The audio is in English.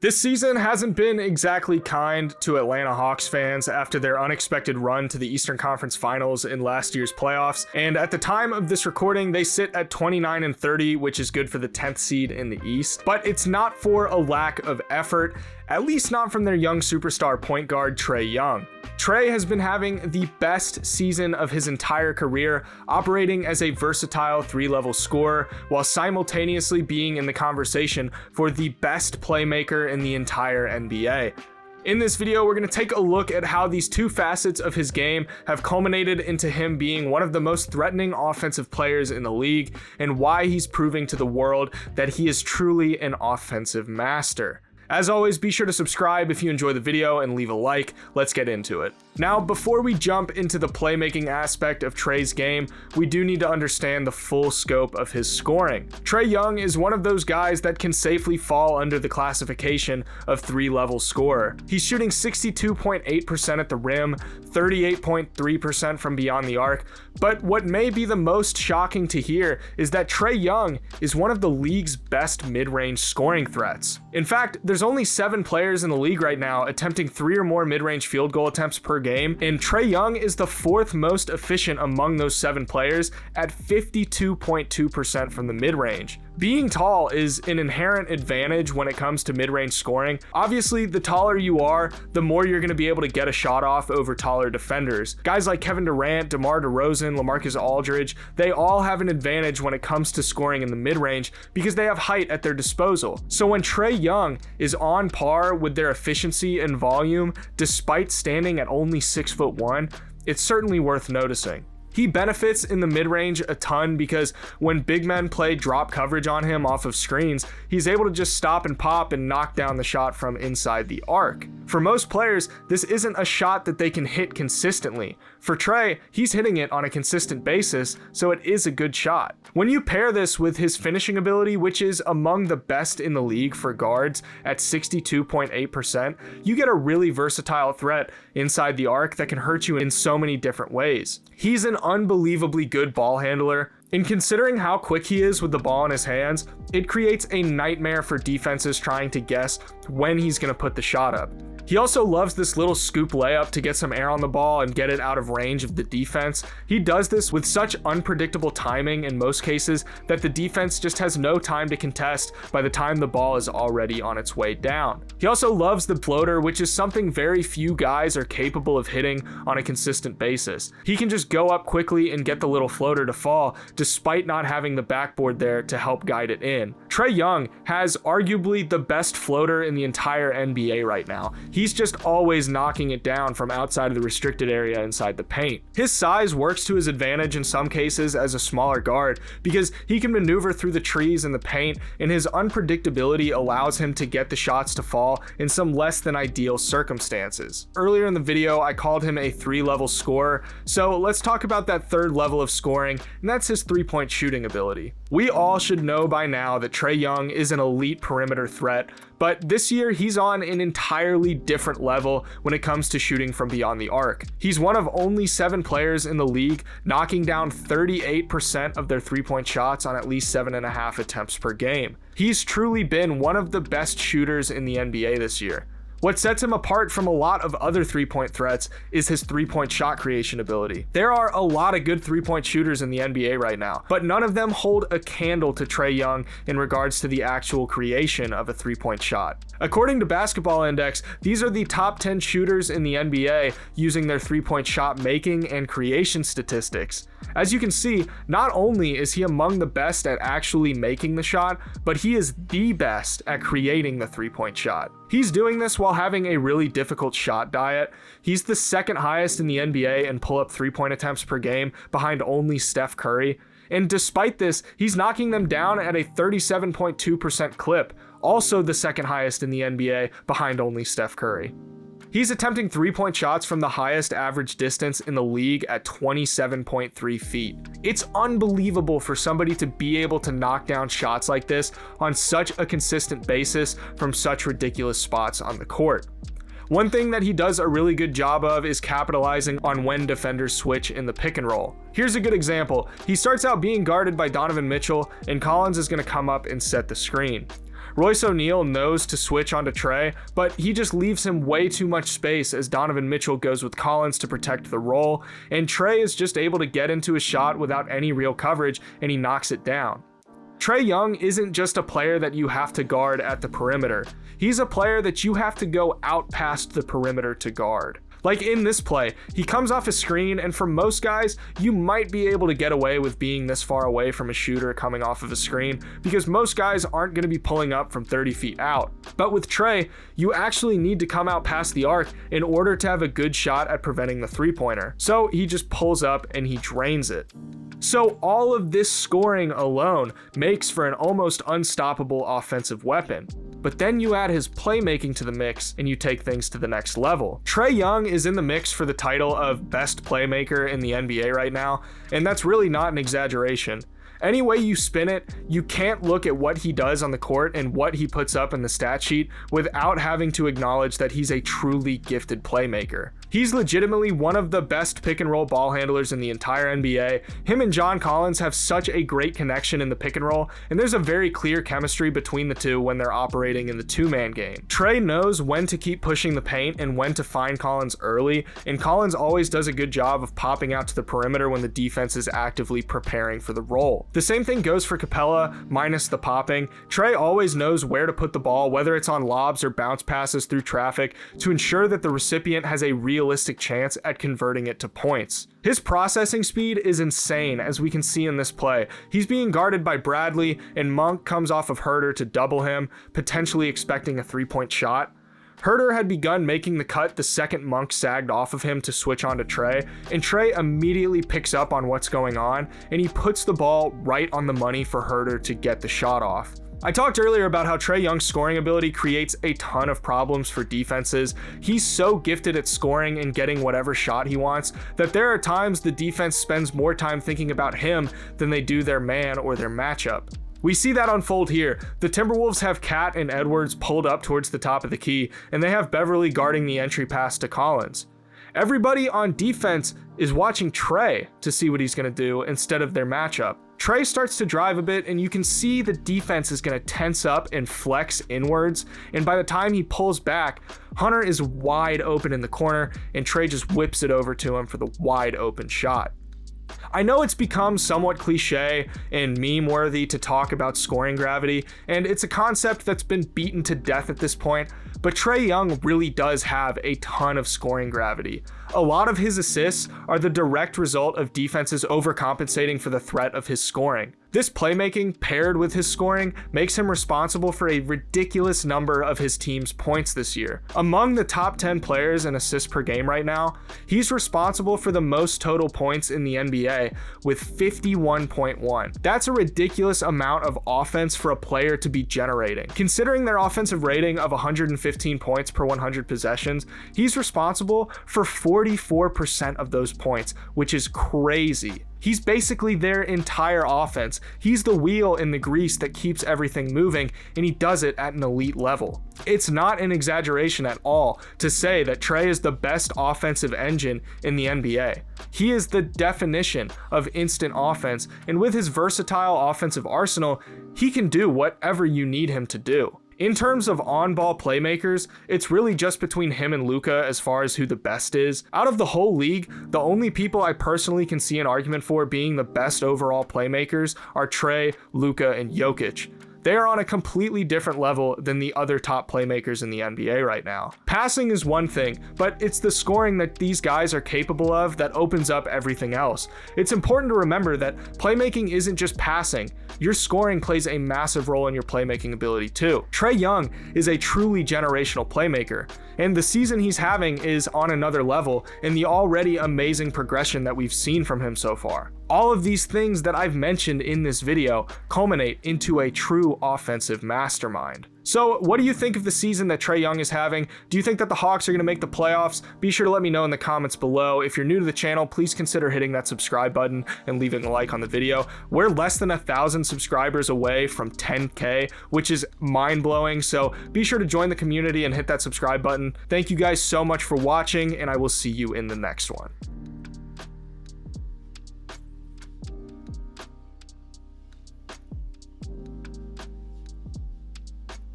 This season hasn't been exactly kind to Atlanta Hawks fans after their unexpected run to the Eastern Conference Finals in last year's playoffs, and at the time of this recording, they sit at 29-30, which is good for the 10th seed in the East. But it's not for a lack of effort, at least not from their young superstar point guard Trae Young. Trae has been having the best season of his entire career, operating as a versatile 3-level scorer, while simultaneously being in the conversation for the best playmaker in the entire NBA. In this video, we're going to take a look at how these two facets of his game have culminated into him being one of the most threatening offensive players in the league, and why he's proving to the world that he is truly an offensive master. As always, be sure to subscribe if you enjoy the video and leave a like. Let's get into it. Now, before we jump into the playmaking aspect of Trae's game, we do need to understand the full scope of his scoring. Trae Young is one of those guys that can safely fall under the classification of 3-level scorer. He's shooting 62.8% at the rim, 38.3% from beyond the arc, but what may be the most shocking to hear is that Trae Young is one of the league's best mid-range scoring threats. In fact, there's only 7 players in the league right now attempting 3 or more mid-range field goal attempts per game, and Trae Young is the 4th most efficient among those 7 players at 52.2% from the mid-range. Being tall is an inherent advantage when it comes to mid-range scoring. Obviously, the taller you are, the more you're going to be able to get a shot off over taller defenders. Guys like Kevin Durant, DeMar DeRozan, LaMarcus Aldridge, they all have an advantage when it comes to scoring in the mid-range because they have height at their disposal. So when Trae Young is on par with their efficiency and volume, despite standing at only 6'1", it's certainly worth noticing. He benefits in the mid-range a ton because when big men play drop coverage on him off of screens, he's able to just stop and pop and knock down the shot from inside the arc. For most players, this isn't a shot that they can hit consistently. For Trae, he's hitting it on a consistent basis, so it is a good shot. When you pair this with his finishing ability, which is among the best in the league for guards at 62.8%, you get a really versatile threat inside the arc that can hurt you in so many different ways. He's an unbelievably good ball handler, and considering how quick he is with the ball in his hands, it creates a nightmare for defenses trying to guess when he's going to put the shot up. He also loves this little scoop layup to get some air on the ball and get it out of range of the defense. He does this with such unpredictable timing in most cases that the defense just has no time to contest by the time the ball is already on its way down. He also loves the floater, which is something very few guys are capable of hitting on a consistent basis. He can just go up quickly and get the little floater to fall despite not having the backboard there to help guide it in. Trae Young has arguably the best floater in the entire NBA right now. He's just always knocking it down from outside of the restricted area inside the paint. His size works to his advantage in some cases as a smaller guard because he can maneuver through the trees in the paint, and his unpredictability allows him to get the shots to fall in some less than ideal circumstances. Earlier in the video, I called him a 3-level scorer, so let's talk about that 3rd level of scoring, and that's his 3-point shooting ability. We all should know by now that Trae Young is an elite perimeter threat, but this year he's on an entirely different level when it comes to shooting from beyond the arc. He's one of only 7 players in the league knocking down 38% of their 3-point shots on at least 7.5 attempts per game. He's truly been one of the best shooters in the NBA this year. What sets him apart from a lot of other 3-point threats is his 3-point shot creation ability. There are a lot of good 3-point shooters in the NBA right now, but none of them hold a candle to Trae Young in regards to the actual creation of a 3-point shot. According to Basketball Index, these are the top 10 shooters in the NBA using their 3-point shot making and creation statistics. As you can see, not only is he among the best at actually making the shot, but he is the best at creating the 3-point shot. He's doing this while having a really difficult shot diet. He's the 2nd highest in the NBA in pull-up 3-point attempts per game, behind only Steph Curry. And despite this, he's knocking them down at a 37.2% clip, also the 2nd highest in the NBA, behind only Steph Curry. He's attempting 3-point shots from the highest average distance in the league at 27.3 feet. It's unbelievable for somebody to be able to knock down shots like this on such a consistent basis from such ridiculous spots on the court. One thing that he does a really good job of is capitalizing on when defenders switch in the pick and roll. Here's a good example. He starts out being guarded by Donovan Mitchell, and Collins is going to come up and set the screen. Royce O'Neal knows to switch onto Trae, but he just leaves him way too much space as Donovan Mitchell goes with Collins to protect the roll, and Trae is just able to get into his shot without any real coverage, and he knocks it down. Trae Young isn't just a player that you have to guard at the perimeter. He's a player that you have to go out past the perimeter to guard. Like in this play, he comes off a screen, and for most guys, you might be able to get away with being this far away from a shooter coming off of a screen because most guys aren't going to be pulling up from 30 feet out. But with Trae, you actually need to come out past the arc in order to have a good shot at preventing the three-pointer. So he just pulls up and he drains it. So all of this scoring alone makes for an almost unstoppable offensive weapon. But then you add his playmaking to the mix and you take things to the next level. Trae Young is in the mix for the title of best playmaker in the NBA right now, and that's really not an exaggeration. Any way you spin it, you can't look at what he does on the court and what he puts up in the stat sheet without having to acknowledge that he's a truly gifted playmaker. He's legitimately one of the best pick and roll ball handlers in the entire NBA. Him and John Collins have such a great connection in the pick and roll, and there's a very clear chemistry between the two when they're operating in the two-man game. Trae knows when to keep pushing the paint and when to find Collins early, and Collins always does a good job of popping out to the perimeter when the defense is actively preparing for the roll. The same thing goes for Capella, minus the popping. Trae always knows where to put the ball, whether it's on lobs or bounce passes through traffic, to ensure that the recipient has a realistic chance at converting it to points. His processing speed is insane, as we can see in this play. He's being guarded by Bradley, and Monk comes off of Huerter to double him, potentially expecting a three-point shot. Huerter had begun making the cut the second Monk sagged off of him to switch onto Trae, and Trae immediately picks up on what's going on, and he puts the ball right on the money for Huerter to get the shot off. I talked earlier about how Trae Young's scoring ability creates a ton of problems for defenses. He's so gifted at scoring and getting whatever shot he wants that there are times the defense spends more time thinking about him than they do their man or their matchup. We see that unfold here. The Timberwolves have Cat and Edwards pulled up towards the top of the key, and they have Beverly guarding the entry pass to Collins. Everybody on defense is watching Trae to see what he's going to do instead of their matchup. Trae starts to drive a bit, and you can see the defense is going to tense up and flex inwards, and by the time he pulls back, Hunter is wide open in the corner, and Trae just whips it over to him for the wide open shot. I know it's become somewhat cliche and meme-worthy to talk about scoring gravity, and it's a concept that's been beaten to death at this point, but Trae Young really does have a ton of scoring gravity. A lot of his assists are the direct result of defenses overcompensating for the threat of his scoring. This playmaking, paired with his scoring, makes him responsible for a ridiculous number of his team's points this year. Among the top 10 players in assists per game right now, he's responsible for the most total points in the NBA with 51.1. That's a ridiculous amount of offense for a player to be generating. Considering their offensive rating of 115 points per 100 possessions, he's responsible for 44% of those points, which is crazy. He's basically their entire offense. He's the wheel in the grease that keeps everything moving, and he does it at an elite level. It's not an exaggeration at all to say that Trae is the best offensive engine in the NBA. He is the definition of instant offense, and with his versatile offensive arsenal, he can do whatever you need him to do. In terms of on-ball playmakers, it's really just between him and Luka as far as who the best is. Out of the whole league, the only people I personally can see an argument for being the best overall playmakers are Trae, Luka, and Jokic. They are on a completely different level than the other top playmakers in the NBA right now. Passing is one thing, but it's the scoring that these guys are capable of that opens up everything else. It's important to remember that playmaking isn't just passing. Your scoring plays a massive role in your playmaking ability too. Trae Young is a truly generational playmaker, and the season he's having is on another level in the already amazing progression that we've seen from him so far. All of these things that I've mentioned in this video culminate into a true offensive mastermind. So what do you think of the season that Trae Young is having? Do you think that the Hawks are going to make the playoffs? Be sure to let me know in the comments below. If you're new to the channel, please consider hitting that subscribe button and leaving a like on the video. We're less than 1,000 subscribers away from 10K, which is mind-blowing. So be sure to join the community and hit that subscribe button. Thank you guys so much for watching, and I will see you in the next one.